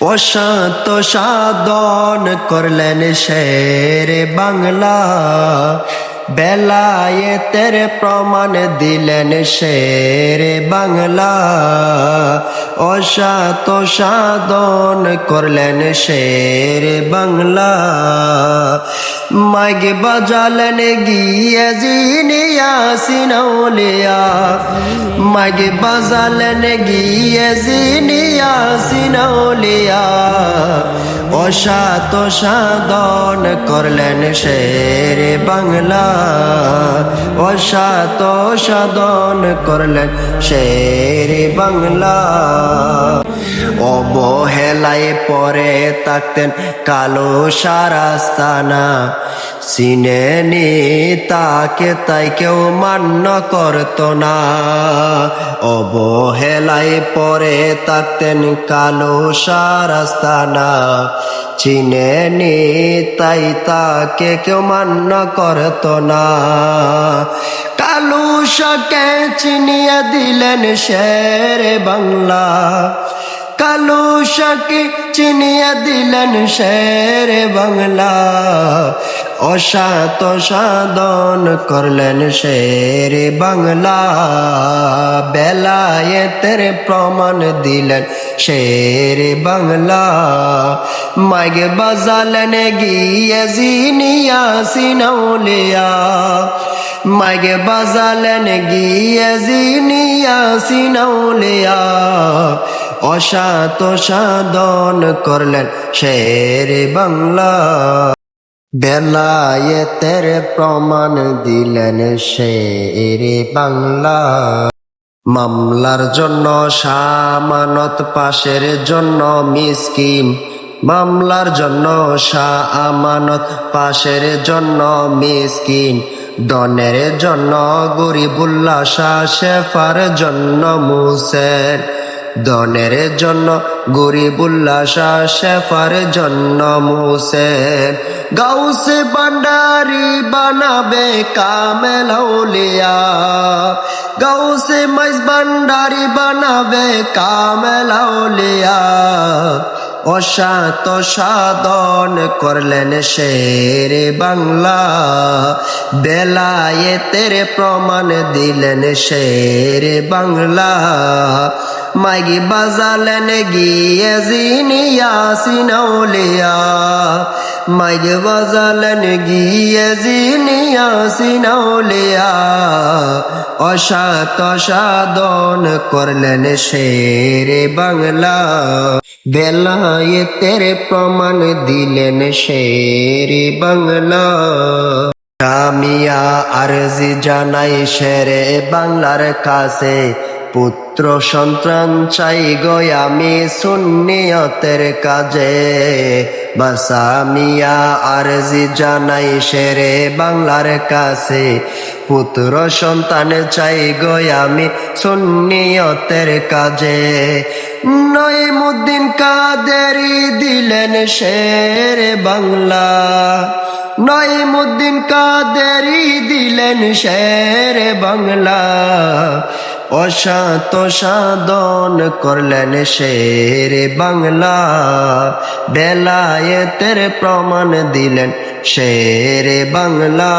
অসাত সাধন করলেন শের বাংলা, বেলায়েতের প্রমাণ দিলেন শের বাংলা। অসাত সাধন করলেন শের বাংলা, মাইক বাজালেন গিয়ে জিনিয়া সিনৌলিয়া, মাইক বাজালেন গিয়ে জিনিয়া সিনৌলিয়া। অসাত সাধন করলেন শের বাংলা, অসাত সাধন করলেন শের বাংলা। অবহেলায় পরে থাকতেন কালো সারাস্তানা, চিনেনি তাকে তাই কেউ মান্য করত না। অবহেলায় পরে থাকতেন কালো সারাস্তানা, চিনেনি তাই তাকে কেউ মান্য করত না। কালুশাকে চিনিয়ে দিলেন শের বাংলা, কালুশাকে চিনিয়ে দিলেন শের বাংলা। অসাত সাধন করলেন শের বাংলা, বেলায়েতের প্রমাণ দিলেন শের বাংলা। মাইক বাজালেন গিয়ে জিনিয়া সিনৌলিয়া, মাইক বাজালেন গিয়ে জিনিয়া সিনৌলিয়া। অসাত সাধন করলেন শের বাংলা, বেলায়েতের প্রমাণ দিলেন শের বাংলা। মামলার জন্য শামানত পাশের জন্য মিসকিন, মামলার জন্য শামানত পাশের জন্য মিসকিন। ডনের জন্য গরিবুল্লাহ শাহ, শেফার জন্য মুসেন। ডনের জন্য গরিবুল্লাহ শাহ, শেফার জন্য মুসেন। গাউসে ভান্ডারি বানাবে কামেল আউলিয়া, গাউসে মাইজ ভান্ডারি বানাবে কামেল আউলিয়া। অসাত সাধন করলেন শের বাংলা, বেলায়েতের প্রমাণ দিলেন শের বাংলা। মাইক বাজালেন গিয়ে জিনিয়া সিনৌলিয়া, মাইক বাজালেন গিয়ে জিনিয়া সিনৌলিয়া। অসাত সাধন করলেন শের বাংলা, বেলায়েতের প্রমাণ দিলেন শের বাংলা। কামিয়া আরজি জানাই শের বাংলার কাছে, পুত্র সন্তান চাই গো আমি সুন্নিয়তের কাজে। বাসামিয়া আরজি জানাই শের বাংলার কাছে, পুত্র সন্তান চাই গো আমি সুন্নিয়তের কাজে। নঈমুদ্দিন কাদেরী দিলেন শের বাংলা, নঈমুদ্দিন কাদেরী দিলেন শের বাংলা। অসাত সাধন করলেন শের বাংলা, বেলায়েতের প্রমাণ দিলেন শের বাংলা।